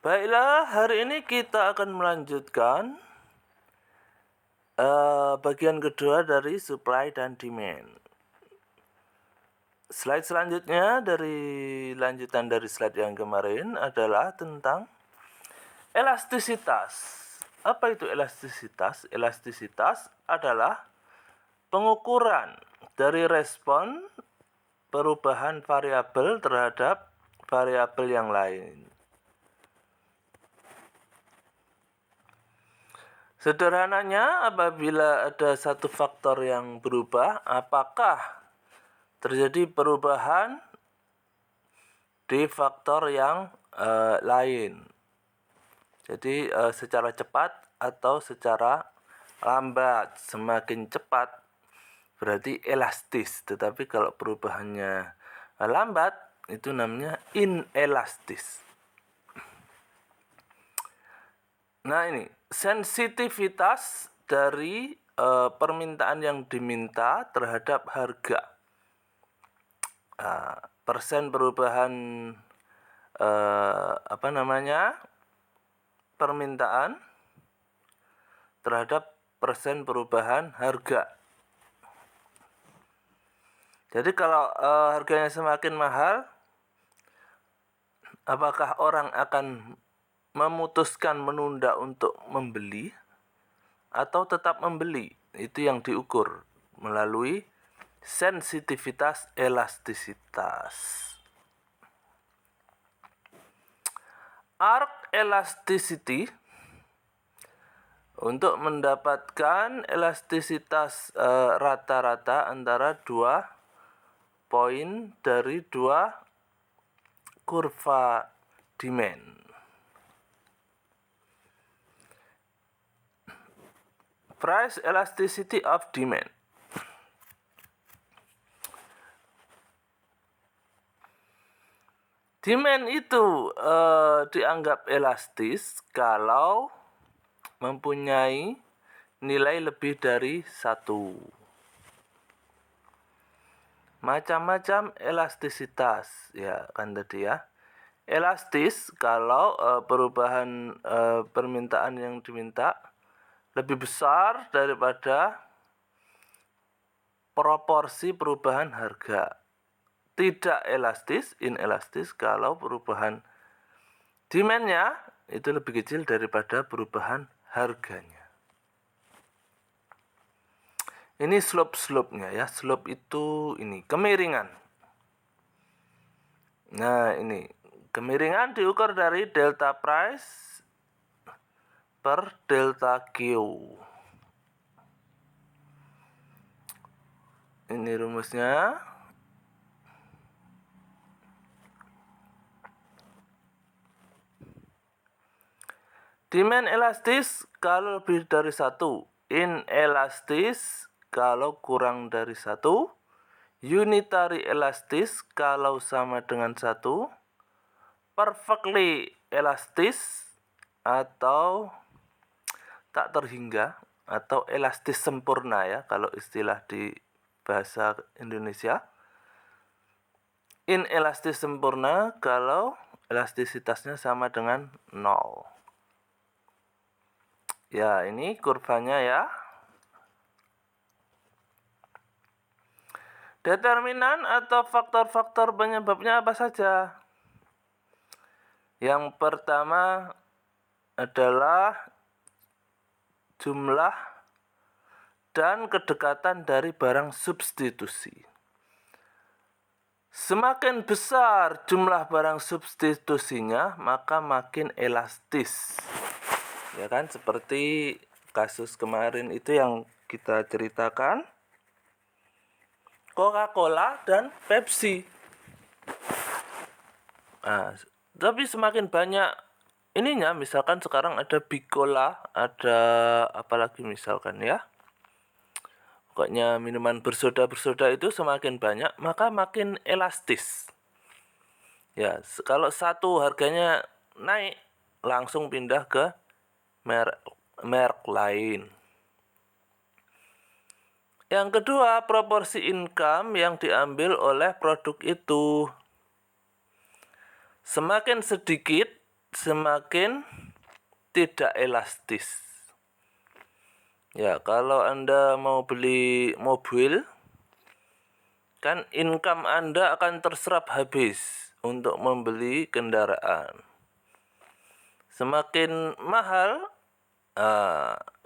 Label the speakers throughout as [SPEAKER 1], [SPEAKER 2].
[SPEAKER 1] Baiklah, hari ini kita akan melanjutkan bagian kedua dari supply dan demand. Slide selanjutnya lanjutan dari slide yang kemarin adalah tentang elastisitas. Apa itu elastisitas? Elastisitas adalah pengukuran dari respon perubahan variabel terhadap variabel yang lain. Sederhananya, apabila ada satu faktor yang berubah, apakah terjadi perubahan di faktor yang lain? Jadi secara cepat atau secara lambat. Semakin cepat berarti elastis, tetapi kalau perubahannya lambat itu namanya inelastis. Nah, ini sensitivitas dari permintaan yang diminta terhadap harga. Persen perubahan permintaan terhadap persen perubahan harga. Jadi kalau harganya semakin mahal, apakah orang akan memutuskan menunda untuk membeli atau tetap membeli? Itu yang diukur melalui sensitivitas elastisitas. Arc elasticity, untuk mendapatkan elastisitas rata-rata antara 2 poin dari 2 kurva demand. Price elasticity of demand. Demand itu dianggap elastis kalau mempunyai nilai lebih dari 1. Macam-macam elastisitas, ya kan tadi ya. Elastis kalau perubahan permintaan yang diminta lebih besar daripada proporsi perubahan harga. Tidak elastis, inelastis kalau perubahan demand-nya itu lebih kecil daripada perubahan harganya. Ini slope-nya ya. Slope itu ini kemiringan. Nah, ini kemiringan diukur dari delta price per delta Q. Ini rumusnya. Demand elastis kalau lebih dari 1. Inelastis kalau kurang dari 1. Unitary elastis kalau sama dengan 1. Perfectly elastis atau tak terhingga atau elastis sempurna ya kalau istilah di bahasa Indonesia. Inelastis sempurna kalau elastisitasnya sama dengan 0. Ya, ini kurvanya ya. Determinan atau faktor-faktor penyebabnya apa saja? Yang pertama adalah jumlah dan kedekatan dari barang substitusi. Semakin besar jumlah barang substitusinya, maka makin elastis. Ya kan, seperti kasus kemarin itu yang kita ceritakan. Coca-Cola dan Pepsi. Nah, tapi semakin banyak ininya, misalkan sekarang ada Bicola, ada apalagi misalkan ya. Pokoknya minuman bersoda itu semakin banyak, maka makin elastis. Ya, kalau satu harganya naik, langsung pindah ke merek lain. Yang kedua, proporsi income yang diambil oleh produk itu. Semakin sedikit semakin tidak elastis. Ya, kalau Anda mau beli mobil, kan income Anda akan terserap habis untuk membeli kendaraan. Semakin mahal,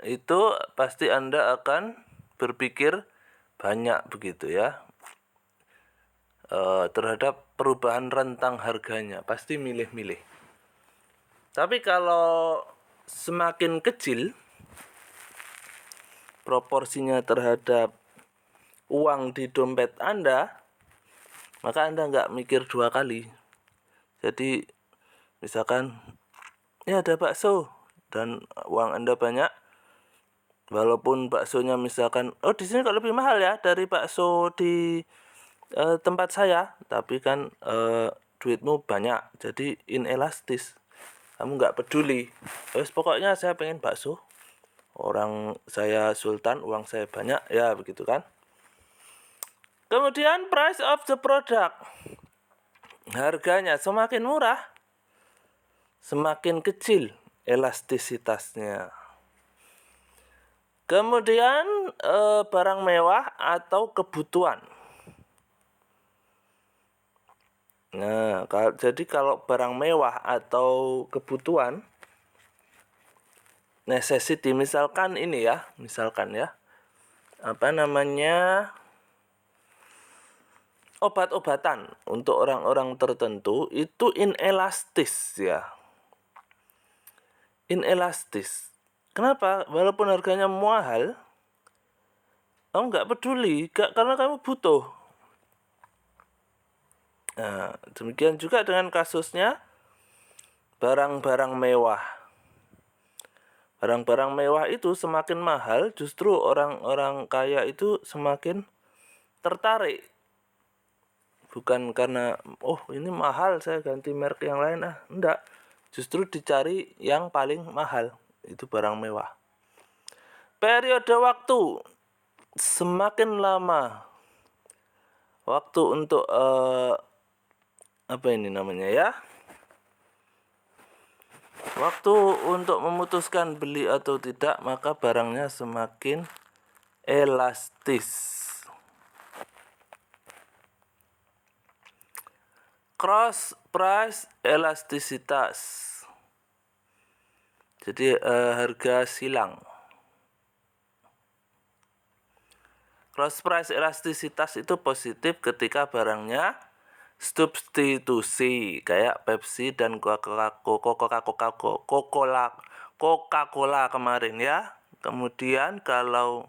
[SPEAKER 1] itu pasti Anda akan berpikir banyak begitu ya, terhadap perubahan rentang harganya, pasti milih-milih. Tapi kalau semakin kecil proporsinya terhadap uang di dompet Anda, maka Anda nggak mikir dua kali. Jadi misalkan ya ada bakso dan uang Anda banyak, walaupun baksonya misalkan di sini kok lebih mahal ya dari bakso di tempat saya, tapi kan duitmu banyak, jadi inelastis. Kamu nggak peduli. Pokoknya saya pengen bakso. Orang saya sultan, uang saya banyak, ya begitu kan. Kemudian price of the product. Harganya semakin murah, semakin kecil elastisitasnya. Kemudian barang mewah atau kebutuhan. Nah, jadi kalau barang mewah atau kebutuhan, necessity, misalkan ini ya, obat-obatan untuk orang-orang tertentu itu inelastis ya. Inelastis. Kenapa? Walaupun harganya mahal, kamu nggak peduli, karena kamu butuh. Nah, demikian juga dengan kasusnya barang-barang mewah. Barang-barang mewah itu semakin mahal, justru orang-orang kaya itu semakin tertarik. Bukan karena, ini mahal, saya ganti merek yang lain. Enggak. Justru dicari yang paling mahal. Itu barang mewah. Periode waktu. Semakin lama waktu untuk waktu untuk memutuskan beli atau tidak, maka barangnya semakin elastis. Cross price elastisitas. Jadi harga silang. Cross price elastisitas itu positif ketika barangnya substitusi, kayak Pepsi dan Coca-Cola kemarin ya. Kemudian kalau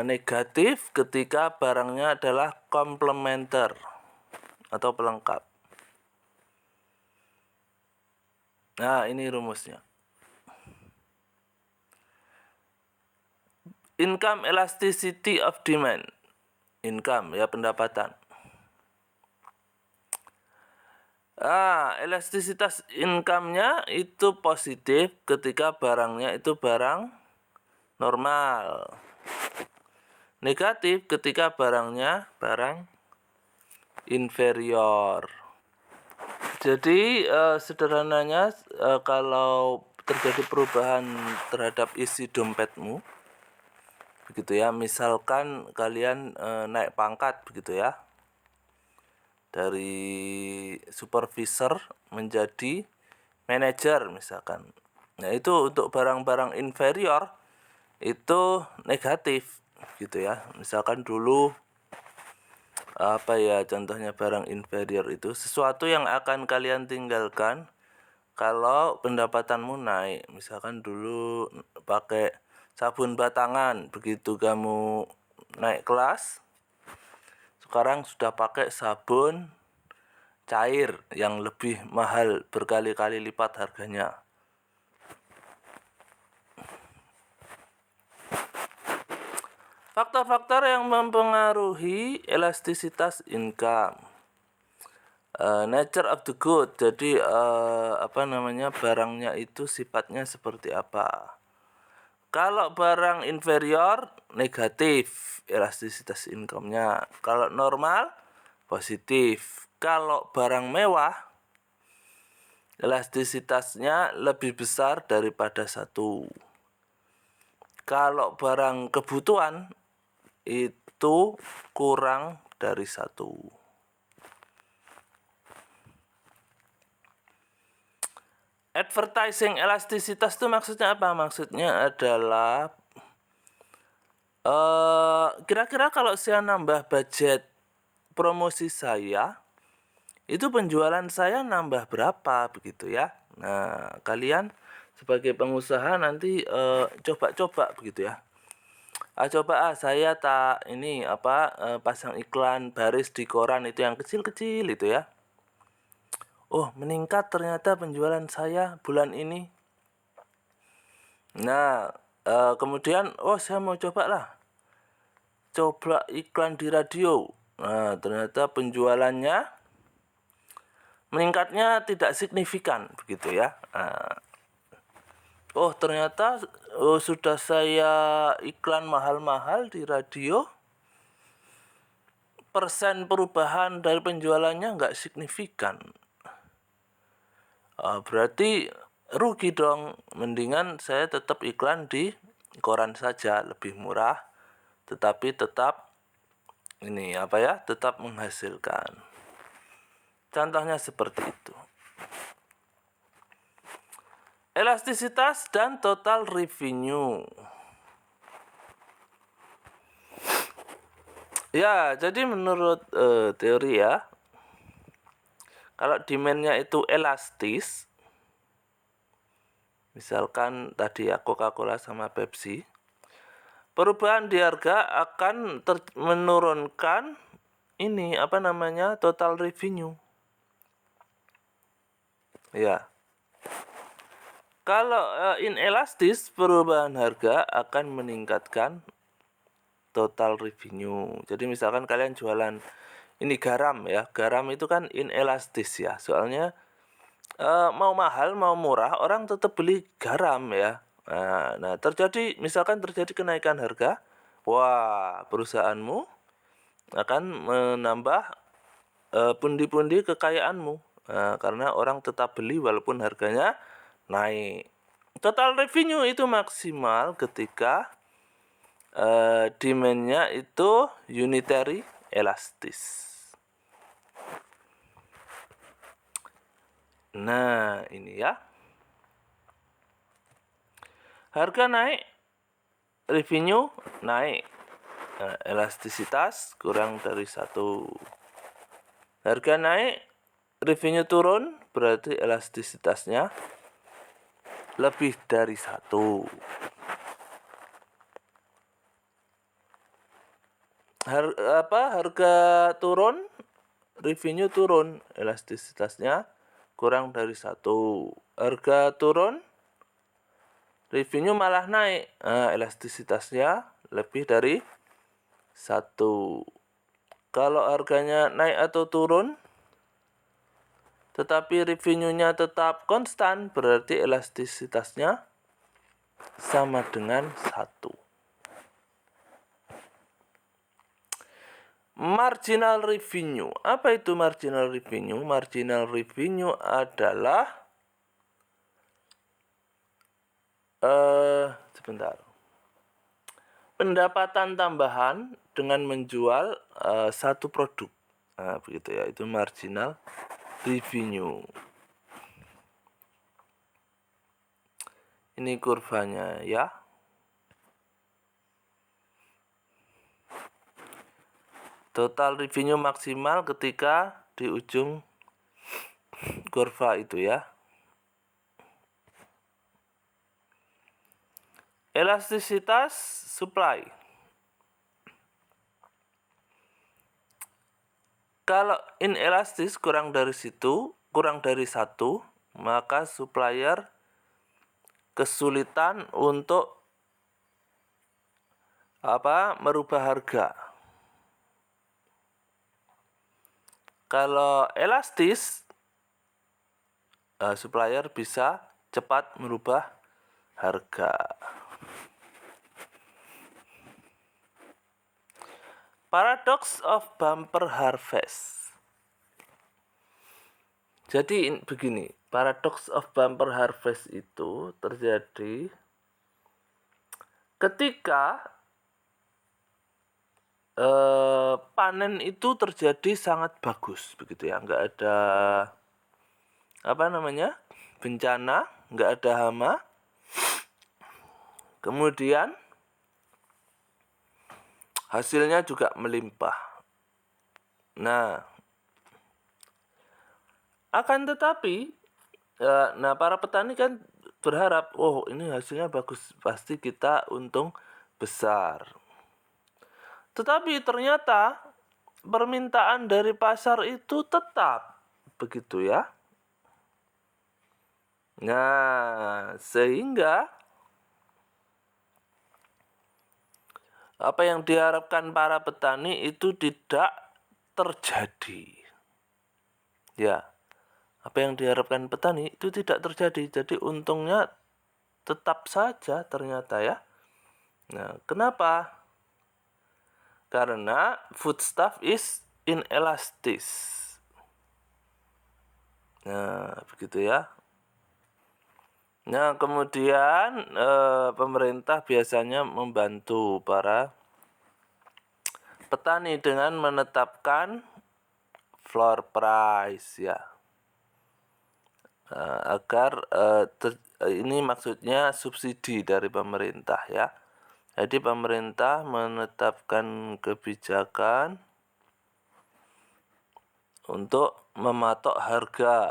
[SPEAKER 1] negatif ketika barangnya adalah komplementer atau pelengkap. Nah, ini rumusnya. Income elasticity of demand. Income ya, pendapatan. Elastisitas income-nya itu positif ketika barangnya itu barang normal. Negatif ketika barangnya barang inferior. Jadi sederhananya kalau terjadi perubahan terhadap isi dompetmu, begitu ya, misalkan kalian naik pangkat begitu ya, dari supervisor menjadi manajer misalkan. Nah, itu untuk barang-barang inferior itu negatif gitu ya. Misalkan dulu contohnya barang inferior itu sesuatu yang akan kalian tinggalkan kalau pendapatanmu naik. Misalkan dulu pakai sabun batangan, begitu kamu naik kelas, sekarang sudah pakai sabun cair yang lebih mahal, berkali-kali lipat harganya. Faktor-faktor yang mempengaruhi elastisitas income. Nature of the good, jadi barangnya itu sifatnya seperti apa. Kalau barang inferior, negatif elastisitas income-nya. Kalau normal, positif. Kalau barang mewah, elastisitasnya lebih besar daripada 1. Kalau barang kebutuhan itu kurang dari 1. Advertising elastisitas itu maksudnya apa? Maksudnya adalah kira-kira kalau saya nambah budget promosi saya, itu penjualan saya nambah berapa begitu ya. Nah, kalian sebagai pengusaha nanti coba-coba begitu ya. Coba saya pasang iklan baris di koran itu yang kecil-kecil itu ya. Oh, meningkat ternyata penjualan saya bulan ini. Nah, kemudian saya mau coba iklan di radio. Nah, ternyata penjualannya meningkatnya tidak signifikan begitu ya. Ternyata sudah saya iklan mahal-mahal di radio, persen perubahan dari penjualannya nggak signifikan. Berarti rugi dong. Mendingan saya tetap iklan di koran saja, lebih murah, tetapi tetap tetap menghasilkan. Contohnya seperti itu. Elastisitas dan total revenue. Ya, jadi menurut teori ya, kalau demand-nya itu elastis, misalkan tadi ya Coca-Cola sama Pepsi, perubahan di harga akan menurunkan total revenue. Ya. Kalau inelastis, perubahan harga akan meningkatkan total revenue. Jadi misalkan kalian jualan ini garam ya, garam itu kan inelastis ya. Soalnya mau mahal mau murah orang tetap beli garam ya. Nah misalkan terjadi kenaikan harga, wah perusahaanmu akan menambah pundi-pundi kekayaanmu karena orang tetap beli walaupun harganya naik. Total revenue itu maksimal ketika demand-nya itu unitary elastis. Nah, ini ya. Harga naik, revenue naik. Elastisitas kurang dari 1. Harga naik, revenue turun, berarti elastisitasnya lebih dari 1. Harga turun, revenue turun, elastisitasnya kurang dari 1. Harga turun, revenue malah naik, elastisitasnya lebih dari 1. Kalau harganya naik atau turun, tetapi revenue-nya tetap konstan, berarti elastisitasnya sama dengan 1. Marginal revenue. Apa itu marginal revenue? Marginal revenue adalah pendapatan tambahan dengan menjual satu produk. Nah, begitu ya, itu marginal revenue. Ini kurvanya ya. Total revenue maksimal ketika di ujung kurva itu ya. Elastisitas supply. Kalau inelastis kurang dari 1, maka supplier kesulitan untuk merubah harga. Kalau elastis, supplier bisa cepat merubah harga. Paradox of bumper harvest. Jadi begini, paradox of bumper harvest itu terjadi ketika panen itu terjadi sangat bagus begitu ya, nggak ada bencana, nggak ada hama, kemudian hasilnya juga melimpah. Nah, akan tetapi para petani kan berharap, oh ini hasilnya bagus, pasti kita untung besar. Tetapi ternyata permintaan dari pasar itu tetap begitu ya. Nah, sehingga apa yang diharapkan para petani itu tidak terjadi. Ya, apa yang diharapkan petani itu tidak terjadi. Jadi untungnya tetap saja ternyata ya. Nah, kenapa? Karena foodstuff is inelastis. Nah, begitu ya. Nah, kemudian pemerintah biasanya membantu para petani dengan menetapkan floor price ya. Agar ini maksudnya subsidi dari pemerintah ya. Jadi pemerintah menetapkan kebijakan untuk mematok harga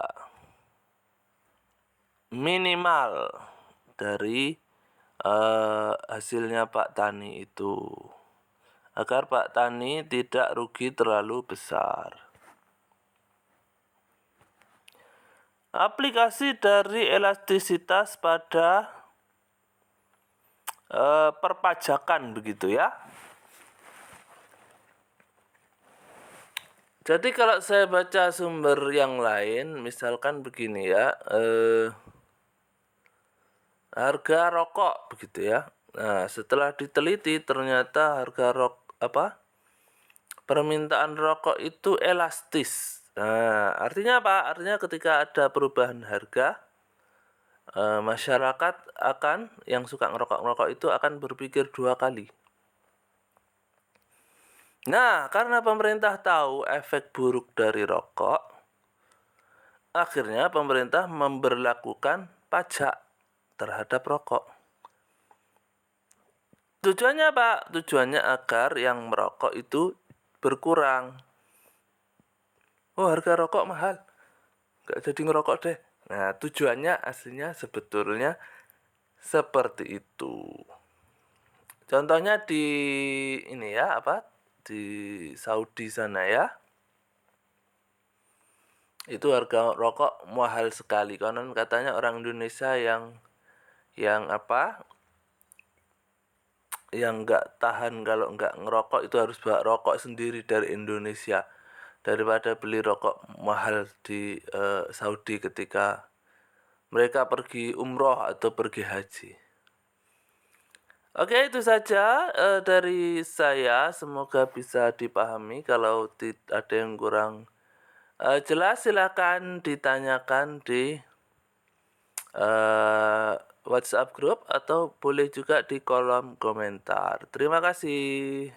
[SPEAKER 1] minimal dari hasilnya Pak Tani itu, agar Pak Tani tidak rugi terlalu besar. Aplikasi dari elastisitas pada perpajakan begitu ya. Jadi kalau saya baca sumber yang lain, misalkan begini ya, harga rokok begitu ya. Nah, setelah diteliti ternyata harga permintaan rokok itu elastis. Nah, artinya apa? Artinya ketika ada perubahan harga, masyarakat yang suka ngerokok itu akan berpikir 2 kali. Nah, karena pemerintah tahu efek buruk dari rokok, akhirnya pemerintah memberlakukan pajak terhadap rokok. Tujuannya apa? Tujuannya agar yang merokok itu berkurang. Oh, harga rokok mahal, nggak jadi ngerokok deh. Nah, tujuannya aslinya sebetulnya seperti itu. Contohnya di di Saudi sana ya. Itu harga rokok mahal sekali. Konon katanya orang Indonesia yang nggak tahan kalau nggak ngerokok itu harus bawa rokok sendiri dari Indonesia daripada beli rokok mahal di Saudi ketika mereka pergi umroh atau pergi haji. Oke, itu saja dari saya. Semoga bisa dipahami. Kalau ada yang kurang jelas, silakan ditanyakan di WhatsApp group atau boleh juga di kolom komentar. Terima kasih.